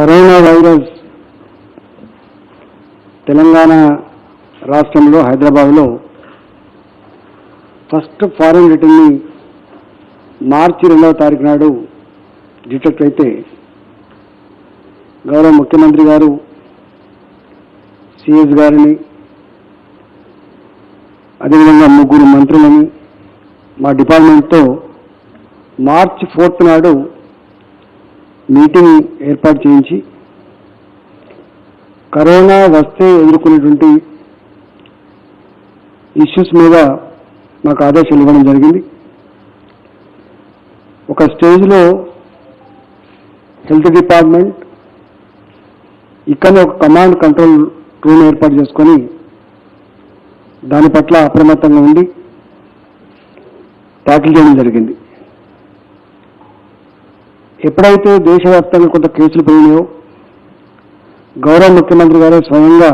Corona virus Telangana రాష్ట్రంలో హైదరాబాద్లో first foreign రిటర్న్ని మార్చి 2వ తారీఖు నాడు డిటెక్ట్ అయితే గౌరవ ముఖ్యమంత్రి గారు సిఎస్ గారిని అదేవిధంగా 3 మంత్రులని మా డిపార్ట్మెంట్తో మార్చి 4th నాడు మీటింగ్ ఏర్పాటు చేయించి కరోనా వస్తే ఎదుర్కొనేటువంటి ఇష్యూస్ మీద మాకు ఆదేశాలు ఇవ్వడం జరిగింది. ఒక స్టేజ్లో హెల్త్ డిపార్ట్మెంట్ ఇక్కడ ఒక కమాండ్ కంట్రోల్ రూమ్ ఏర్పాటు చేసుకొని దాని పట్ల అప్రమత్తంగా ఉండి ట్యాకిల్ చేయడం జరిగింది. ఎప్పుడైతే దేశవ్యాప్తంగా కొంత కేసులు పెరిగినాయో గౌరవ ముఖ్యమంత్రి గారు స్వయంగా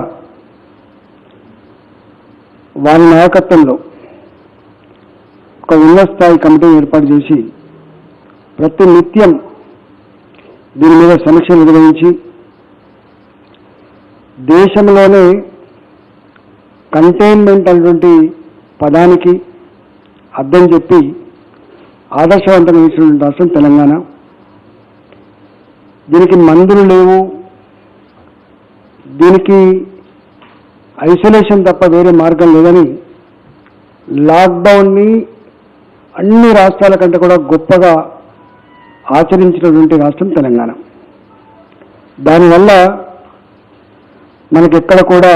వారి నాయకత్వంలో ఒక ఉన్నత స్థాయి కమిటీ ఏర్పాటు చేసి ప్రతి నిత్యం దీని మీద సమీక్ష నిర్వహించి దేశంలోనే కంటైన్మెంట్ అనేటువంటి పదానికి అర్థం చెప్పి ఆదర్శవంతంగా ఇచ్చినటువంటి రాష్ట్రం తెలంగాణ. దీనికి మందులు లేవు, దీనికి ఐసోలేషన్ తప్ప వేరే మార్గం లేదని లాక్డౌన్ని అన్ని రాష్ట్రాల కంటే కూడా గొప్పగా ఆచరించినటువంటి రాష్ట్రం తెలంగాణ. దానివల్ల మనకెక్కడ కూడా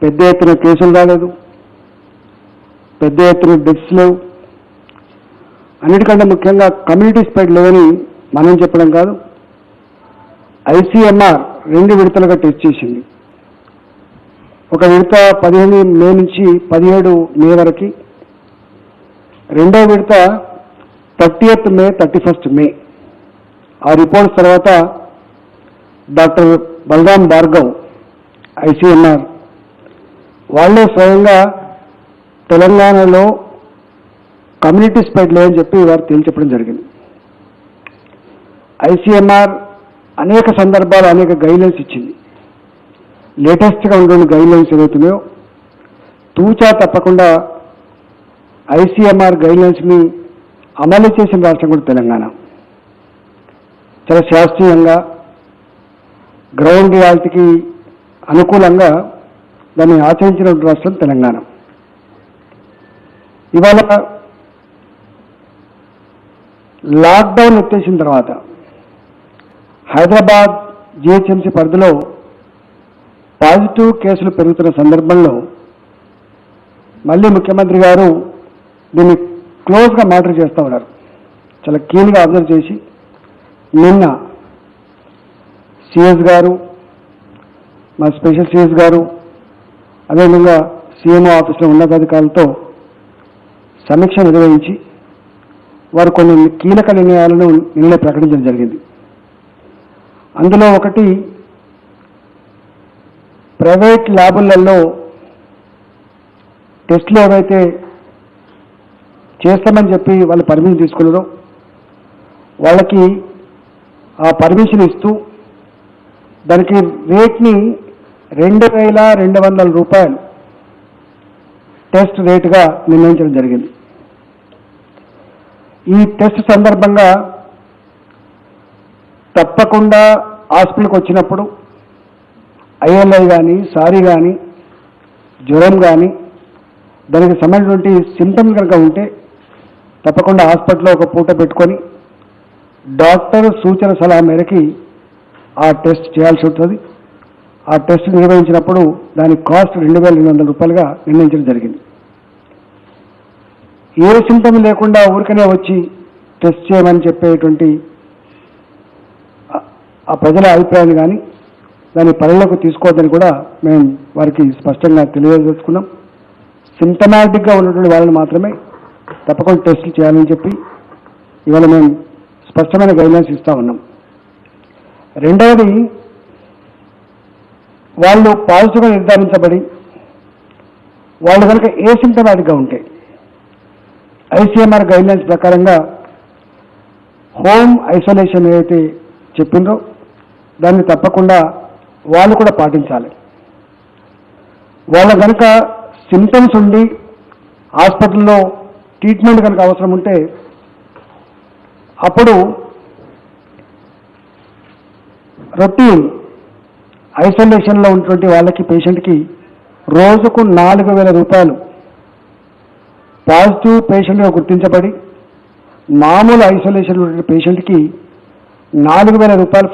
పెద్ద ఎత్తున కేసులు రాలేదు, పెద్ద ఎత్తున డెత్స్ లేవు. అన్నిటికంటే ముఖ్యంగా కమ్యూనిటీ స్ప్రెడ్ లేవని మనం చెప్పడం కాదు, ఐసీఎంఆర్ 2 విడతలుగా టెస్ట్ చేసింది. ఒక విడత 15 మే నుంచి 17 మే వరకు, రెండో విడత 30th మే 31st మే. ఆ రిపోర్ట్స్ తర్వాత డాక్టర్ బలరాం భార్గవ్ ఐసీఎంఆర్ వాళ్ళే స్వయంగా తెలంగాణలో కమ్యూనిటీ స్ప్రెడ్ లేదని చెప్పి వారు తేల్చెప్పడం జరిగింది. ఐసీఎంఆర్ అనేక సందర్భాలు అనేక గైడ్లైన్స్ ఇచ్చింది. లేటెస్ట్గా ఉన్నటువంటి గైడ్లైన్స్ ఏవైతున్నాయో తూచా తప్పకుండా ఐసీఎంఆర్ గైడ్లైన్స్ని అమలు చేసిన రాష్ట్రం కూడా తెలంగాణ. చాలా శాస్త్రీయంగా గ్రౌండ్ రియాలిటీకి అనుకూలంగా దాన్ని ఆచరించిన రాష్ట్రం తెలంగాణ. ఇవాళ లాక్డౌన్ ఎత్తేసిన తర్వాత హైదరాబాద్ జిహెచ్ఎంసీ పరిధిలో పాజిటివ్ కేసులు పెరుగుతున్న సందర్భంలో మళ్ళీ ముఖ్యమంత్రి గారు దీన్ని క్లోజ్గా మానిటర్ చేస్తూ ఉన్నారు. చాలా కీన్గా అబ్జర్వ్ చేసి నిన్న సిఎస్ గారు, మా స్పెషల్ సిఎస్ గారు, అదేవిధంగా సీఎంఓ ఆఫీసులో ఉన్నతాధికారులతో సమీక్ష నిర్వహించి వారు కొన్ని కీలక నిర్ణయాలను నిన్న ప్రకటించడం జరిగింది. అందులో ఒకటి, ప్రైవేట్ ల్యాబులలో టెస్టులు ఏవైతే చేస్తామని చెప్పి వాళ్ళు పర్మిషన్ తీసుకున్నారో వాళ్ళకి ఆ పర్మిషన్ ఇస్తూ దానికి రేట్ని 2200 రూపాయలు టెస్ట్ రేటుగా నిర్ణయించడం జరిగింది. ఈ టెస్ట్ సందర్భంగా తప్పకుండా హాస్పిటల్కి వచ్చినప్పుడు ఐఎల్ఐ కానీ, సారీ కానీ, జ్వరం కానీ, దానికి సంబంధించినటువంటి సిమ్టమ్స్ కనుక ఉంటే తప్పకుండా హాస్పిటల్లో ఒక పూట పెట్టుకొని డాక్టర్ సూచన సలహా మేరకి ఆ టెస్ట్ చేయాల్సి ఉంటుంది. ఆ టెస్ట్ నిర్వహించినప్పుడు దాని కాస్ట్ 2200 రూపాయలుగా నిర్ణయించడం జరిగింది. ఏ సిమ్టమ్ లేకుండా ఊరికనే వచ్చి టెస్ట్ చేయమని చెప్పేటువంటి ఆ ప్రజల అభిప్రాయాన్ని కానీ దాన్ని పరిగణలోకి తీసుకోవద్దని కూడా మేము వారికి స్పష్టంగా తెలియజేసుకున్నాం. సింటమాటిక్గా ఉన్నటువంటి వాళ్ళని మాత్రమే తప్పకుండా టెస్టులు చేయాలని చెప్పి ఇవాళ మేము స్పష్టమైన గైడ్లైన్స్ ఇస్తూ ఉన్నాం. రెండవది, వాళ్ళు పాజిటివ్గా నిర్ధారించబడి వాళ్ళు కనుక ఏసింటమాటిక్గా ఉంటే ఐసీఎంఆర్ గైడ్లైన్స్ ప్రకారంగా హోమ్ ఐసోలేషన్ ఏదైతే చెప్పిందో దాన్ని తప్పకుండా వాళ్ళు కూడా పాటించాలి. వాళ్ళ కనుక సింటమ్స్ ఉండి హాస్పిటల్లో ట్రీట్మెంట్ కనుక అవసరం ఉంటే అప్పుడు రొటీన్ ఐసోలేషన్లో ఉన్నటువంటి వాళ్ళకి పేషెంట్కి రోజుకు 4,000 రూపాయలు పాజిటివ్ పేషెంట్గా గుర్తించబడి మామూలు ఐసోలేషన్ పేషెంట్కి 4,000 రూపాయలు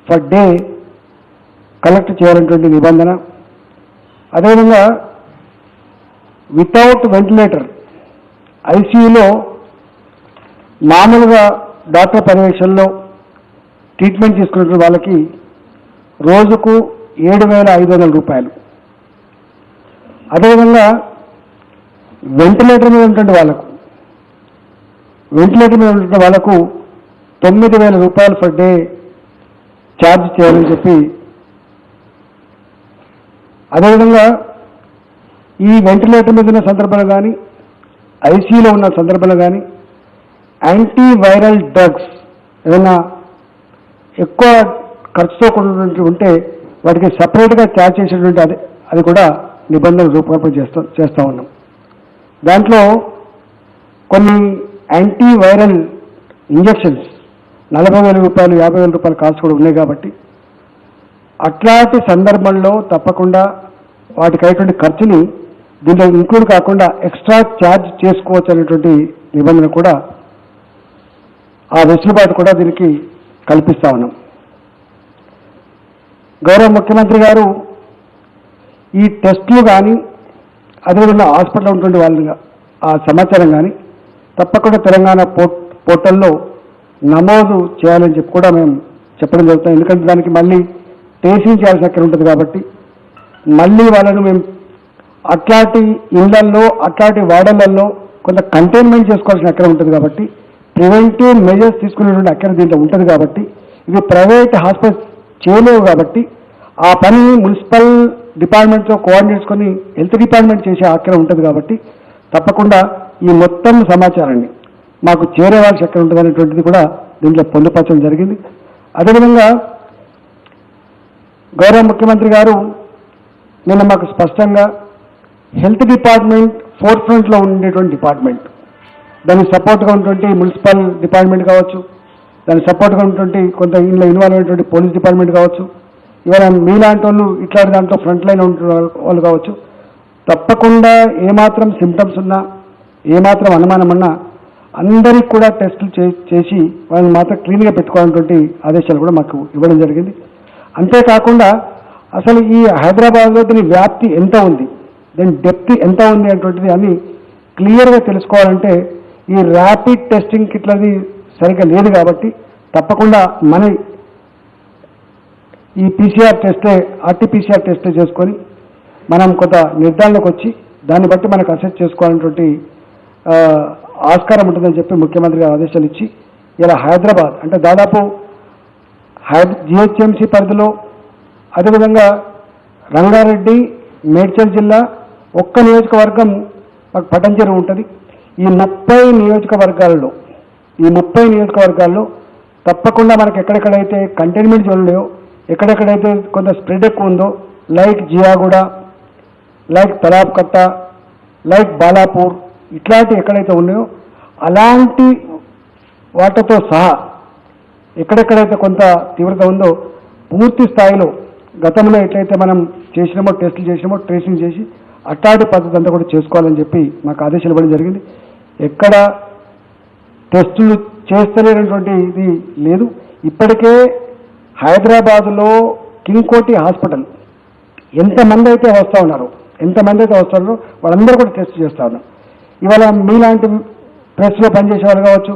ఫర్ డే కలెక్ట్ చేయాలనేటువంటి నిబంధన. అదేవిధంగా వితౌట్ వెంటిలేటర్ ఐసీయూలో మామూలుగా డాక్టర్ పర్యవేక్షణలో ట్రీట్మెంట్ తీసుకున్న వాళ్ళకి రోజుకు 7,500 రూపాయలు. అదేవిధంగా వెంటిలేటర్ మీద ఉన్నటువంటి వాళ్ళకు 9,000 రూపాయలు పర్ డే ఛార్జ్ చేయాలని చెప్పి, అదేవిధంగా ఈ వెంటిలేటర్ మీద ఉన్న సందర్భంలో కానీ ఐసీయూలో ఉన్న సందర్భంలో కానీ యాంటీవైరల్ డ్రగ్స్ ఏదైనా ఎక్కువ ఖర్చుతో కూడినటువంటి ఉంటే వాటికి సపరేట్గా ఛార్జ్ చేసేటువంటి అది కూడా నిబంధనలు రూపకల్పన చేస్తూ ఉన్నాం. దాంట్లో కొన్ని యాంటీవైరల్ ఇంజెక్షన్స్ 40,000 రూపాయలు 50,000 రూపాయలు కాస్ట్ కూడా ఉన్నాయి కాబట్టి అట్లాంటి సందర్భంలో తప్పకుండా వాటికి అయ్యేటువంటి ఖర్చుని దీంట్లో ఇంక్లూడ్ కాకుండా ఎక్స్ట్రా ఛార్జ్ చేసుకోవచ్చు అనేటువంటి నిబంధన కూడా, ఆ వెసులుబాటు కూడా దీనికి కల్పిస్తా ఉన్నాం. గౌరవ ముఖ్యమంత్రి గారు ఈ టెస్టులు కానీ అదేవిధంగా హాస్పిటల్లో ఉన్నటువంటి వాళ్ళుగా ఆ సమాచారం కానీ తప్పకుండా తెలంగాణ పోర్టల్లో నమోదు చేయాలని చెప్పి కూడా మేము చెప్పడం జరుగుతుంది. ఎందుకంటే దానికి మళ్ళీ టేస్టింగ్ చేయాల్సిన అక్కడ ఉంటుంది కాబట్టి మళ్ళీ వాళ్ళను మేము అట్లాంటి ఇళ్లల్లో అట్లాంటి వార్డులలో కొంత కంటైన్మెంట్ చేసుకోవాల్సిన అక్కడ ఉంటుంది కాబట్టి ప్రివెంటివ్ మెజర్స్ తీసుకునేటువంటి అక్కడ దీంట్లో ఉంటుంది కాబట్టి ఇవి ప్రైవేట్ హాస్పిటల్ చేయలేవు కాబట్టి ఆ పని మున్సిపల్ డిపార్ట్మెంట్తో కోఆర్డినేట్ చేసుకొని హెల్త్ డిపార్ట్మెంట్ చేసే అక్కడ ఉంటుంది కాబట్టి తప్పకుండా ఈ మొత్తం సమాచారాన్ని మాకు చేరేవాల్సి ఎక్కడ ఉంటుంది అనేటువంటిది కూడా దీంట్లో పొందుపరచడం జరిగింది. అదేవిధంగా గౌరవ ముఖ్యమంత్రి గారు నిన్న మాకు స్పష్టంగా హెల్త్ డిపార్ట్మెంట్ ఫోర్ ఫ్రంట్లో ఉండేటువంటి డిపార్ట్మెంట్, దానికి సపోర్ట్గా ఉన్నటువంటి మున్సిపల్ డిపార్ట్మెంట్ కావచ్చు, దానికి సపోర్ట్గా ఉన్నటువంటి కొంత ఇంట్లో ఇన్వాల్వ్ అయినటువంటి పోలీస్ డిపార్ట్మెంట్ కావచ్చు, ఇవాళ మీలాంటి వాళ్ళు ఇట్లాంటి దాంట్లో ఫ్రంట్ లైన్ ఉంటున్న వాళ్ళు కావచ్చు, తప్పకుండా ఏమాత్రం సిమ్టమ్స్ ఉన్నా ఏమాత్రం అనుమానం ఉన్నా అందరికి కూడా టెస్టులు చేసి వాళ్ళని మాత్రం క్లీన్గా పెట్టుకోవాలన్నటువంటి ఆదేశాలు కూడా మాకు ఇవ్వడం జరిగింది. అంతేకాకుండా అసలు ఈ హైదరాబాద్లో దీని వ్యాప్తి ఎంత ఉంది, దాని డెప్త్ ఎంత ఉంది అనేటువంటిది అన్ని క్లియర్గా తెలుసుకోవాలంటే ఈ ర్యాపిడ్ టెస్టింగ్ కిట్లది సరిగ్గా లేదు కాబట్టి తప్పకుండా మన ఈ పీసీఆర్ టెస్టే ఆర్టీపీసీఆర్ టెస్టే చేసుకొని మనం కొంత నిర్ధారణకు వచ్చి దాన్ని బట్టి మనకు అసెస్ చేసుకోవాలనేటువంటి ఆస్కారం ఉంటుందని చెప్పి ముఖ్యమంత్రి గారు ఆదేశాలు ఇచ్చి ఇలా హైదరాబాద్ అంటే దాదాపు జిహెచ్ఎంసీ పరిధిలో, అదేవిధంగా రంగారెడ్డి మేడ్చల్ జిల్లా ఒక్క నియోజకవర్గం మాకు పటంచెరు ఉంటుంది. ఈ 30 నియోజకవర్గాల్లో తప్పకుండా మనకు ఎక్కడెక్కడైతే కంటైన్మెంట్ జోన్లు లేవో, ఎక్కడెక్కడైతే కొంత స్ప్రెడ్ ఎక్కువ ఉందో, like Jiyaguda, like Talabkatta, like Balapur, ఇట్లాంటి ఎక్కడైతే ఉన్నాయో అలాంటి వాటితో సహా ఎక్కడెక్కడైతే కొంత తీవ్రత ఉందో పూర్తి స్థాయిలో గతంలో ఎట్లయితే మనం చేసినామో టెస్టులు చేసినామో ట్రేసింగ్ చేసి అట్లాంటి పద్ధతి అంతా కూడా చేసుకోవాలని చెప్పి మాకు ఆదేశాలు ఇవ్వడం జరిగింది. ఎక్కడ టెస్టులు చేస్తలేనటువంటి ఇది లేదు. ఇప్పటికే హైదరాబాదులో కింగ్ కోటి హాస్పిటల్ ఎంతమంది అయితే వస్తున్నారో వాళ్ళందరూ కూడా టెస్ట్ చేస్తూ ఉన్నారు. ఇవాళ మీలాంటి ప్రెస్లో పనిచేసే వాళ్ళు కావచ్చు,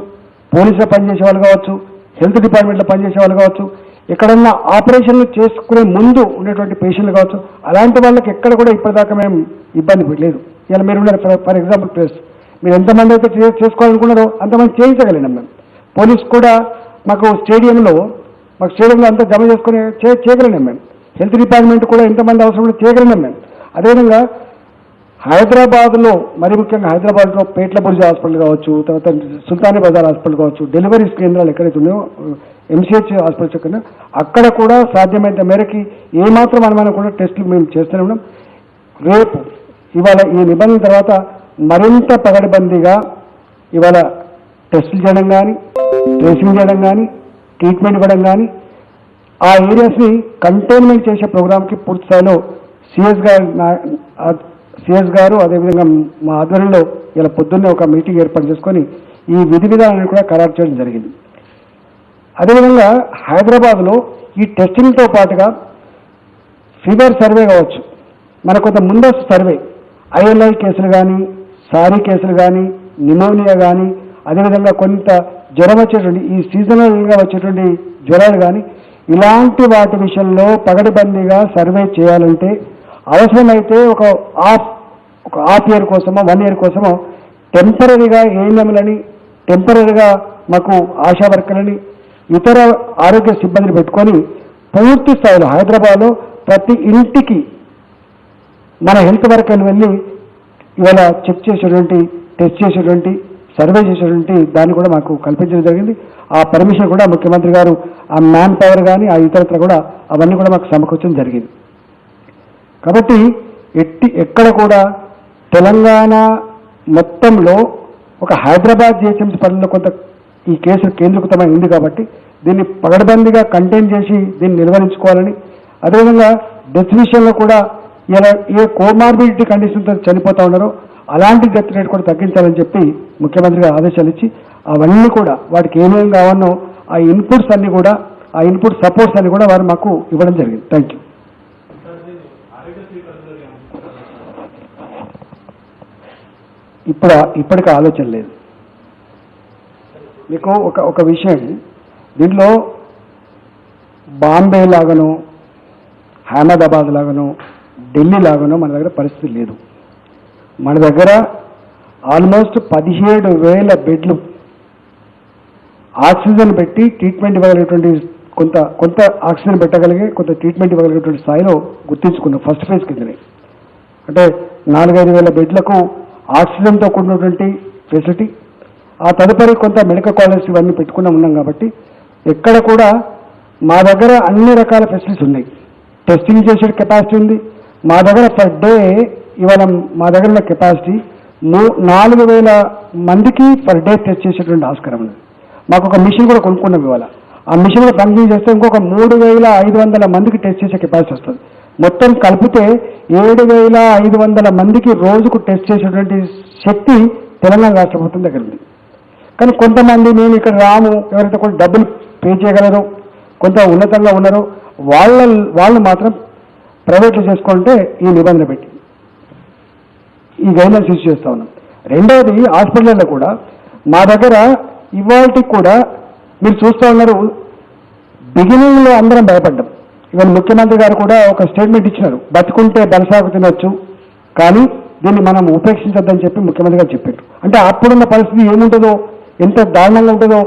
పోలీసులో పనిచేసే వాళ్ళు కావచ్చు, హెల్త్ డిపార్ట్మెంట్లో పనిచేసే వాళ్ళు కావచ్చు, ఎక్కడన్నా ఆపరేషన్లు చేసుకునే ముందు ఉండేటువంటి పేషెంట్లు కావచ్చు, అలాంటి వాళ్ళకి ఎక్కడ కూడా ఇప్పటిదాకా మేము ఇబ్బంది లేదు. ఇలా మీరు ఉన్నారు ఫర్ ఎగ్జాంపుల్ ప్రెస్, మీరు ఎంతమంది అయితే చేసుకోవాలనుకున్నారో అంతమంది చేయించగలిగినాం మేము. పోలీస్ కూడా మాకు స్టేడియంలో అంతా జమ చేసుకుని చేయగలిగినాం మేము. హెల్త్ డిపార్ట్మెంట్ కూడా ఎంతమంది అవసరం కూడా చేయగలిగినాం మేము. అదేవిధంగా హైదరాబాద్లో మరి ముఖ్యంగా హైదరాబాద్లో పేట్ల బుర్జా హాస్పిటల్ కావచ్చు, తర్వాత సుల్తానీ బజార్ హాస్పిటల్ కావచ్చు, డెలివరీ కేంద్రాలు ఎక్కడైతే ఉన్నాయో ఎంసీహెచ్ హాస్పిటల్స్ ఎక్కడ అక్కడ కూడా సాధ్యమైనంత మేరకి ఏమాత్రం అనుమానం కూడా టెస్టులు మేము చేస్తూనే ఉన్నాం. రేపు ఇవాళ ఈ నిబంధన తర్వాత మరింత పగడబందీగా ఇవాళ టెస్టులు చేయడం కానీ, ట్రేసింగ్ చేయడం కానీ, ట్రీట్మెంట్ ఇవ్వడం కానీ, ఆ ఏరియాస్ని కంటైన్మెంట్ చేసే ప్రోగ్రామ్కి పూర్తి స్థాయిలో సిఎస్ గారు అదేవిధంగా మా ఆధ్వర్యంలో ఇలా పొద్దున్నే ఒక మీటింగ్ ఏర్పాటు చేసుకొని ఈ విధి విధానాన్ని కూడా ఖరారు చేయడం జరిగింది. అదేవిధంగా హైదరాబాద్లో ఈ టెస్టింగ్తో పాటుగా ఫీవర్ సర్వే కావచ్చు, మన కొంత ముందస్తు సర్వే ఐఎల్ఐ కేసులు కానీ, సారీ కేసులు కానీ, నిమోనియా కానీ, అదేవిధంగా కొంత జ్వరం వచ్చేటువంటి ఈ సీజనల్గా వచ్చేటువంటి జ్వరాలు కానీ ఇలాంటి వాటి విషయంలో పగడబందీగా సర్వే చేయాలంటే అవసరమైతే ఒక హాఫ్ ఇయర్ కోసమో 1 ఇయర్ కోసమో టెంపరీగా ఏఎన్ఎంలని, టెంపరీగా మాకు ఆశా వర్కర్లని, ఇతర ఆరోగ్య సిబ్బందిని పెట్టుకొని పూర్తి స్థాయిలో హైదరాబాద్లో ప్రతి ఇంటికి మన హెల్త్ వర్కర్లు వెళ్ళి ఇవాళ చెక్ చేసేటువంటి, టెస్ట్ చేసేటువంటి, సర్వే చేసేటువంటి దాన్ని కూడా మాకు కల్పించడం జరిగింది. ఆ పర్మిషన్ కూడా ముఖ్యమంత్రి గారు ఆ మ్యాన్ పవర్ కానీ ఆ ఇతరత్ర కూడా అవన్నీ కూడా మాకు సమకూర్చడం జరిగింది. కాబట్టి ఎక్కడ కూడా తెలంగాణ మొత్తంలో ఒక హైదరాబాద్ జిహెచ్ఎంసీ పరిధిలో కొంత ఈ కేసులు కేంద్రీకృతమైంది కాబట్టి దీన్ని పగడబందీగా కంటైన్ చేసి దీన్ని నిర్వహించుకోవాలని, అదేవిధంగా డెత్ విషయంలో కూడా ఇలా ఏ కోమార్బిడిటీ కండిషన్తో చనిపోతూ ఉన్నారో అలాంటి డెత్ రేట్ కూడా తగ్గించాలని చెప్పి ముఖ్యమంత్రి గారు ఆదేశాలు ఇచ్చి అవన్నీ కూడా వాటికి ఏమేమి కావాలో ఆ ఇన్పుట్స్ అన్ని కూడా, ఆ ఇన్పుట్ సపోర్ట్స్ అన్ని కూడా వారు మాకు ఇవ్వడం జరిగింది. Thank you. ఇప్పటికి ఆలోచన లేదు. మీకు ఒక విషయం, దీంట్లో బాంబే లాగానో, అహ్మదాబాద్ లాగానో, ఢిల్లీ లాగానో మన దగ్గర పరిస్థితి లేదు. మన దగ్గర ఆల్మోస్ట్ 17,000 బెడ్లు ఆక్సిజన్ పెట్టి ట్రీట్మెంట్ ఇవ్వగలిగేటువంటి కొంత ఆక్సిజన్ పెట్టగలిగే, కొంత ట్రీట్మెంట్ ఇవ్వగలిగేటువంటి స్థాయిలో గుర్తించుకున్నాం ఫస్ట్ ఫేజ్ కిందనే. అంటే 4-5 వేల బెడ్లకు ఆక్సిజన్తో కూడినటువంటి ఫెసిలిటీ, ఆ తదుపరి కొంత మెడికల్ కాలేజ్ ఇవన్నీ పెట్టుకున్నా ఉన్నాం. కాబట్టి ఎక్కడ కూడా మా దగ్గర అన్ని రకాల ఫెసిలిటీస్ ఉన్నాయి. టెస్టింగ్ చేసే కెపాసిటీ ఉంది మా దగ్గర. పర్ డే ఇవాళ మా దగ్గర ఉన్న కెపాసిటీ 4,000 మందికి పర్ డే టెస్ట్ చేసేటువంటి ఆస్కారం ఉంది. మాకు ఒక మిషన్ కూడా కొనుక్కున్నాం ఇవాళ. ఆ మిషన్ కూడా పనిచేసి చేస్తే ఇంకొక 3,500 మందికి టెస్ట్ చేసే కెపాసిటీ వస్తుంది. మొత్తం కలిపితే 7,500 మందికి రోజుకు టెస్ట్ చేసేటువంటి శక్తి తెలంగాణ రాష్ట్ర ప్రభుత్వం దగ్గర ఉంది. కానీ కొంతమంది మేము ఇక్కడ రాము, ఎవరైతే కొంచెం డబ్బులు పే చేయగలరో, కొంత ఉన్నతంగా ఉన్నారో వాళ్ళు మాత్రం ప్రైవేట్లో చేసుకుంటే ఈ నిబంధన పెట్టి ఈ గైడ్లైన్స్ ఇష్యూ చేస్తూ ఉన్నాం. రెండవది, హాస్పిటల్లో కూడా మా దగ్గర ఇవాళకి కూడా మీరు చూస్తూ ఉన్నారు, బిగినింగ్లో అందరం భయపడ్డాం. ఇవాళ ముఖ్యమంత్రి గారు కూడా ఒక స్టేట్మెంట్ ఇచ్చినారు, బతుకుంటే బలసాగు తినొచ్చు కానీ దీన్ని మనం ఉపేక్షించొద్దని చెప్పి ముఖ్యమంత్రి గారు చెప్పారు. అంటే అప్పుడున్న పరిస్థితి ఏముంటుందో, ఎంత దారుణంగా ఉంటుందో,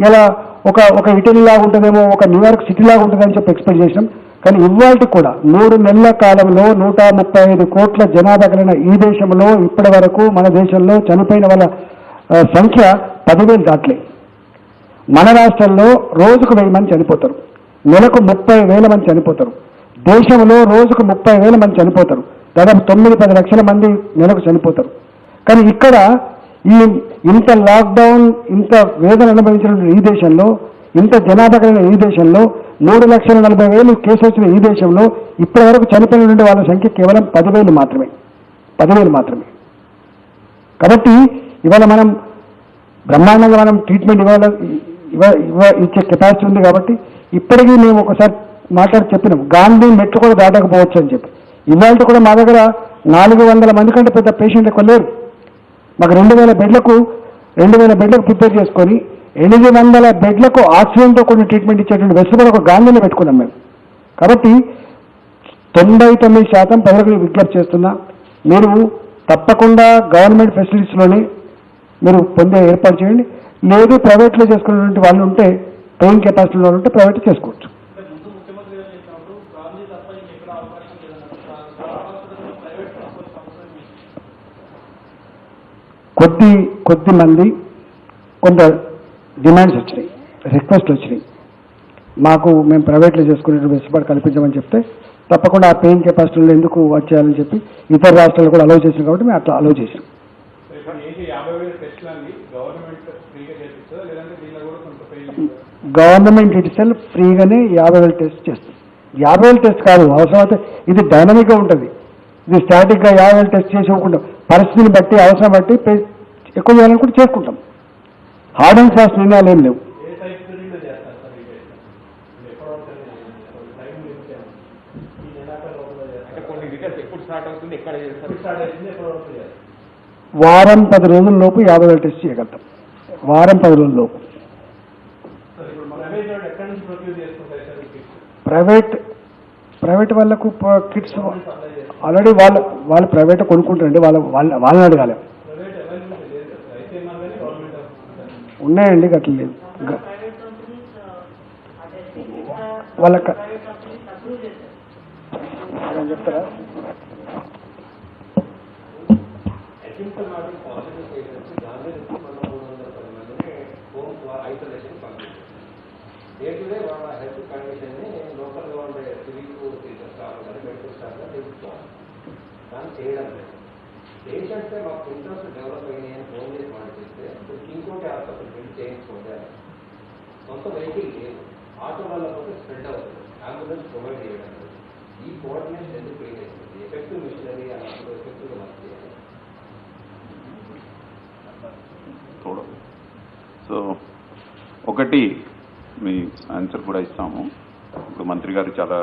ఇలా ఒక ఇటలీ లాగా ఉంటుందేమో, ఒక న్యూయార్క్ సిటీ లాగా ఉంటుందని చెప్పి ఎక్స్పెక్ట్ చేసినాం. కానీ ఇవాళకి కూడా 3 నెలల కాలంలో 135 కోట్ల జనాభా కలిగిన ఈ దేశంలో ఇప్పటి వరకు మన దేశంలో చనిపోయిన వాళ్ళ సంఖ్య 10,000 దాటలే. మన రాష్ట్రంలో రోజుకు 1000 మంది చనిపోతారు, నెలకు 30,000 మంది చనిపోతారు. దేశంలో రోజుకు 30,000 మంది చనిపోతారు, దాదాపు 9-10 లక్షల మంది నెలకు చనిపోతారు. కానీ ఇక్కడ ఇంత లాక్డౌన్, ఇంత వేదన అనుభవించిన ఈ దేశంలో, ఇంత జనాభా కలిగిన ఈ దేశంలో 3,40,000 కేసులు వచ్చిన ఈ దేశంలో ఇప్పటి వరకు చనిపోయిన వాళ్ళ సంఖ్య కేవలం 10,000 మాత్రమే. కాబట్టి ఇవాళ మనం బ్రహ్మాండంగా మనం ట్రీట్మెంట్ ఇచ్చే కెపాసిటీ ఉంది. కాబట్టి ఇప్పటికీ మేము ఒకసారి మాట్లాడి చెప్పినాం, గాంధీ మెట్లు కూడా దాటకపోవచ్చు అని చెప్పి. ఇవాళ కూడా మా దగ్గర 400 మంది కంటే పెద్ద పేషెంట్ ఎక్కువ లేరు. మాకు 2,000 బెడ్లకు ప్రిపేర్ చేసుకొని 800 బెడ్లకు ఆక్సిజన్తో కొన్ని ట్రీట్మెంట్ ఇచ్చేటువంటి వెసులుబాటు ఒక గాంధీలో పెట్టుకున్నాం మేము. కాబట్టి 99% ప్రజలకు విజ్ఞప్తి చేస్తున్నా, మీరు తప్పకుండా గవర్నమెంట్ ఫెసిలిటీస్లోనే మీరు పొందే ఏర్పాటు చేయండి. లేదు ప్రైవేట్లో చేసుకునేటువంటి వాళ్ళు ఉంటే, పెయింగ్ కెపాసిటీ వాళ్ళు ఉంటే ప్రైవేట్ చేసుకోవచ్చు. కొద్ది మంది కొంత డిమాండ్స్ వచ్చినాయి, రిక్వెస్ట్లు వచ్చినాయి. మేము ప్రైవేట్లో చేసుకునే వెసులుబాటు కల్పించమని చెప్తే తప్పకుండా ఆ పెయిన్ కెపాసిటీలో ఎందుకు వచ్చేయాలని చెప్పి ఇతర రాష్ట్రాలు కూడా అలౌ చేసినాం కాబట్టి మేము అట్లా అలౌ చేసాం. గవర్నమెంట్ ఇట్ సెల్ఫ్ ఫ్రీగానే 50,000 టెస్ట్ చేస్తుంది. 50,000 టెస్ట్ కాదు, అవసరమైతే ఇది డైనమిక్గా ఉంటుంది. ఇది స్టాటిక్గా 50,000 టెస్ట్ చేసి ఇవ్వకుండా పరిస్థితిని బట్టి అవసరం బట్టి ఎక్కువ చేయాలనుకుంటే చేసుకుంటాం. హార్డ్ అండ్ ఫాస్ట్ నిర్ణయాలు ఏం లేవు. వారం 10 రోజుల లోపు 50,000 టెస్ట్ చేయగలుగుతాం. వారం 10 రోజుల లోపు. ప్రైవేట్ వాళ్ళకు కిట్స్ ఆల్రెడీ వాళ్ళు ప్రైవేట్ కొనుక్కుంటారండి. వాళ్ళని అడగాలి. ఉన్నాయండి, గట్ల లేదు. వాళ్ళకి చెప్తారా? డే వాళ్ళ హెల్త్ కండిషన్ని లోకల్గా ఉండే సివిల్ టీచర్ స్టాఫ్ కానీ మెడికల్ స్టాఫ్ కానీ తెలుసుకోవాలి. దాన్ని చేయడం లేదు. పేషెంట్సే మాకు సింటమ్స్ డెవలప్ అయినాయి అని ఫోన్ చేసి మాట్లాడిస్తే ఇంకోటి ఆసుపత్రి బిల్డ్ చేయించుకోండి. సొంత వెహికల్ లేదు, ఆటో వల్ల పోతే స్ప్రెడ్ అవుతుంది, అంబులెన్స్ ప్రొవైడ్ చేయడం లేదు. ఈ కోఆర్డినేషన్ ఎందుకు క్రియేట్ అవుతుంది? ఎఫెక్టివ్ మిషనరీ అన్నప్పుడు ఎఫెక్టివ్గా వర్క్ చేయాలి. సో ఒకటి మీ ఆన్సర్ కూడా ఇస్తాము. ఇప్పుడు మంత్రి గారు చాలా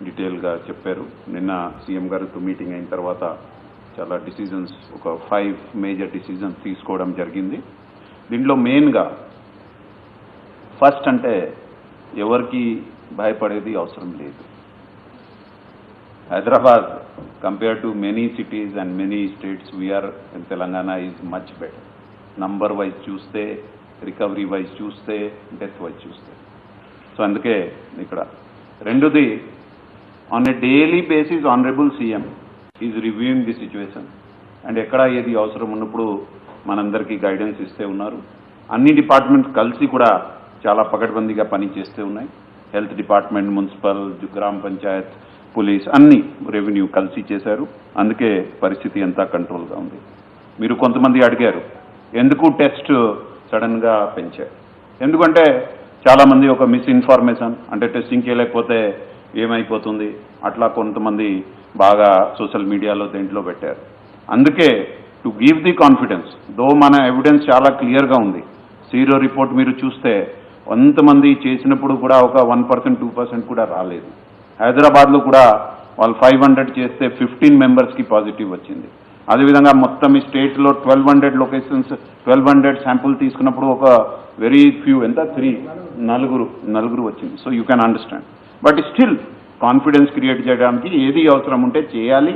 డీటెయిల్గా చెప్పారు. నిన్న సీఎం గారితో మీటింగ్ అయిన తర్వాత చాలా డిసిజన్స్, ఒక 5 మేజర్ డిసిజన్స్ తీసుకోవడం జరిగింది. దీంట్లో మెయిన్గా ఫస్ట్ అంటే ఎవరికి భయపడేది అవసరం లేదు. Hyderabad compare to many cities and many states we are in Telangana is much better. Number wise చూస్తే, రికవరీ వైజ్ చూస్తే, డెత్ వైజ్ చూస్తే. సో అందుకే ఇక్కడ రెండోది, on a daily basis honourable CM is reviewing the situation and ఎక్కడ ఏది అవసరం ఉన్నప్పుడు మనందరికీ గైడెన్స్ ఇస్తే ఉన్నారు. అన్ని డిపార్ట్మెంట్స్ కలిసి కూడా చాలా పకడ్బందీగా పని చేస్తూ ఉన్నాయి. హెల్త్ డిపార్ట్మెంట్, మున్సిపల్, గ్రామ పంచాయత్, పోలీస్, అన్ని, రెవెన్యూ కలిసి చేశారు. అందుకే పరిస్థితి అంతా కంట్రోల్గా ఉంది. మీరు కొంతమంది అడిగారు ఎందుకు టెస్ట్ సడన్గా పెంచారు. ఎందుకంటే చాలామంది ఒక మిస్ఇన్ఫర్మేషన్, అంటే టెస్టింగ్ చేయలేకపోతే ఏమైపోతుంది అట్లా కొంతమంది బాగా సోషల్ మీడియాలో దేంట్లో పెట్టారు. అందుకే టు గివ్ ది కాన్ఫిడెన్స్, దో మన ఎవిడెన్స్ చాలా క్లియర్గా ఉంది. సీరో రిపోర్ట్ మీరు చూస్తే కొంతమంది చేసినప్పుడు కూడా ఒక 1%, 2% కూడా రాలేదు. హైదరాబాద్లో కూడా వాళ్ళు 500 చేస్తే 15 మెంబర్స్కి పాజిటివ్ వచ్చింది. అదేవిధంగా మొత్తం ఈ స్టేట్లో 1200 లొకేషన్స్, 1200 శాంపుల్ తీసుకున్నప్పుడు ఒక వెరీ ఫ్యూ, ఎంత 4 వచ్చింది. So you can understand. But still confidence create చేయడానికి ఏది అవసరం ఉంటే చేయాలి.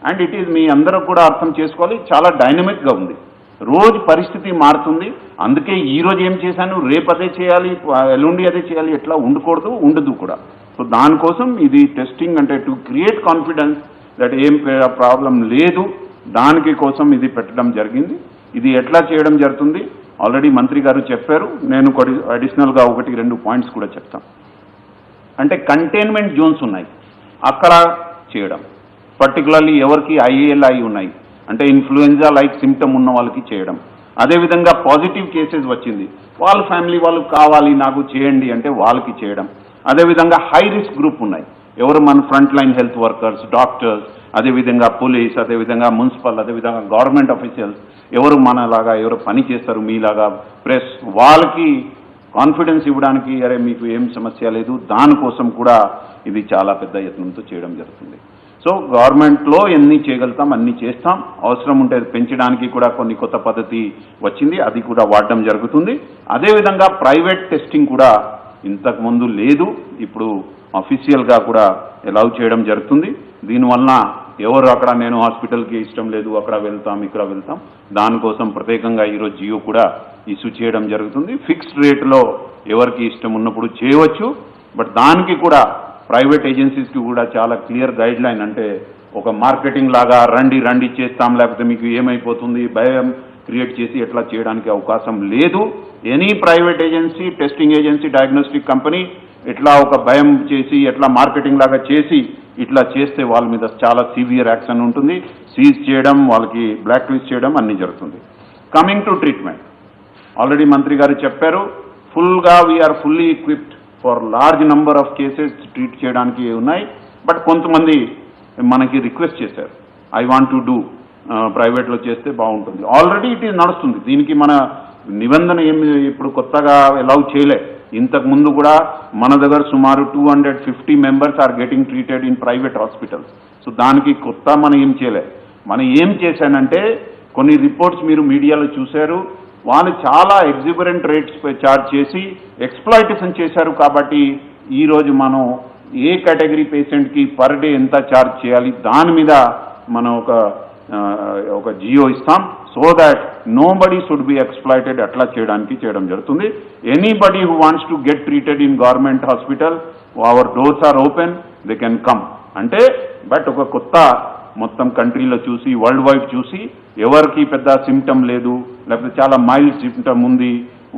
అండ్ ఇట్ ఈజ్, మీ అందరూ కూడా అర్థం చేసుకోవాలి, చాలా డైనమిక్గా ఉంది. రోజు పరిస్థితి మారుతుంది. అందుకే ఈరోజు ఏం చేశాను, రేపు అదే చేయాలి, ఎల్లుండి అదే చేయాలి, ఎట్లా ఉండదు కూడా. సో దానికోసం ఇది టెస్టింగ్ అంటే టు క్రియేట్ కాన్ఫిడెన్స్ దట్ ఏం ప్రాబ్లం లేదు, దానికి కోసం ఇది పెట్టడం జరిగింది. ఇది ఎట్లా చేయడం జరుగుతుంది ఆల్రెడీ మంత్రి గారు చెప్పారు. నేను అడిషనల్గా 1-2 పాయింట్స్ కూడా చెప్తాను. అంటే కంటైన్మెంట్ జోన్స్ ఉన్నాయి, అక్కడ చేయడం. పర్టికులర్లీ ఎవరికి IALI ఉన్నాయి అంటే ఇన్ఫ్లుయెంజా లైక్ సిమ్టమ్ ఉన్న వాళ్ళకి చేయడం. అదేవిధంగా పాజిటివ్ కేసెస్ వచ్చింది, వాళ్ళ ఫ్యామిలీ వాళ్ళు కావాలి నాకు చేయండి అంటే వాళ్ళకి చేయడం. అదేవిధంగా హై రిస్క్ గ్రూప్ ఉన్నాయి, ఎవరు మన front line health workers, doctors, అదేవిధంగా పోలీస్, అదేవిధంగా మున్సిపల్, అదేవిధంగా గవర్నమెంట్ ఆఫీషియల్స్, ఎవరు మనలాగా ఎవరు పని చేస్తారు మీలాగా, ప్రెస్, వాళ్ళకి కాన్ఫిడెన్స్ ఇవ్వడానికి అరే మీకు ఏం సమస్య లేదు, దానికోసం కూడా ఇది చాలా పెద్ద యత్నంతో చేయడం జరుగుతుంది. సో గవర్నమెంట్లో ఎన్ని చేయగలుగుతాం అన్ని చేస్తాం. అవసరం ఉంటే పెంచడానికి కూడా కొన్ని కొత్త పద్ధతి వచ్చింది, అది కూడా వాడడం జరుగుతుంది. అదేవిధంగా ప్రైవేట్ టెస్టింగ్ కూడా ఇంతకుముందు లేదు, ఇప్పుడు అఫీషియల్గా కూడా అలౌ చేయడం జరుగుతుంది. దీనివల్ల ఎవరు అక్కడ నేను హాస్పిటల్కి ఇష్టం లేదు అక్కడ వెళ్తాం ఇక్కడ వెళ్తాం, దానికోసం ప్రత్యేకంగా ఈరోజు జియో కూడా ఇష్యూ చేయడం జరుగుతుంది. ఫిక్స్డ్ రేట్లో ఎవరికి ఇష్టం ఉన్నప్పుడు చేయవచ్చు. బట్ దానికి కూడా ప్రైవేట్ ఏజెన్సీస్కి కూడా చాలా క్లియర్ గైడ్ లైన్, అంటే ఒక మార్కెటింగ్ లాగా రండి చేస్తాం లేకపోతే మీకు ఏమైపోతుంది భయం క్రియేట్ చేసి ఎట్లా చేయడానికి అవకాశం లేదు. Any private agency, testing agency, diagnostic company ఎట్లా ఒక భయం చేసి ఎట్లా మార్కెటింగ్ లాగా చేసి ఇట్లా చేస్తే వాళ్ళ మీద చాలా సివియర్ యాక్షన్ ఉంటుంది. సీజ్ చేయడం, వాళ్ళకి బ్లాక్ లిస్ట్ చేయడం అన్నీ జరుగుతుంది. కమింగ్ టు ట్రీట్మెంట్, ఆల్రెడీ మంత్రి గారు చెప్పారు, ఫుల్గా we are fully equipped for large number of cases treat చేయడానికి ఉన్నాయి. బట్ కొంతమంది మనకి రిక్వెస్ట్ చేశారు, ఐ వాంట్ టు డూ ప్రైవేట్లో చేస్తే బాగుంటుంది. ఆల్రెడీ ఇట్ ఈజ్ నడుస్తుంది, దీనికి మన నిబంధన ఏమి ఇప్పుడు కొత్తగా అలౌ చేయలే. ఇంతకు ముందు కూడా మన దగ్గర సుమారు 250 members are getting treated in private hospitals. So దానికి కొత్త మనం ఏం చేయలే. మనం ఏం చేశానంటే కొన్ని రిపోర్ట్స్ మీరు మీడియాలో చూశారు, వాళ్ళు చాలా ఎగ్జిబరెంట్ రేట్స్ చార్జ్ చేసి ఎక్స్ప్లాయిటేషన్ చేశారు. కాబట్టి ఈరోజు మనం ఏ కేటగిరీ పేషెంట్కి పర్ డే ఎంత చార్జ్ చేయాలి దాని మీద మనం ఒక జియో ఇస్తాం. So that nobody should be exploited. అట్లా చేయడం జరుగుతుంది. Anybody who wants to get treated in government hospital, our doors are open, they can come. అంటే బట్ ఒక కొత్త మొత్తం కంట్రీలో చూసి, వరల్డ్ వైడ్ చూసి, ఎవరికి పెద్ద సిమ్టమ్ లేదు లేకపోతే చాలా మైల్డ్ సిమ్టమ్ ఉంది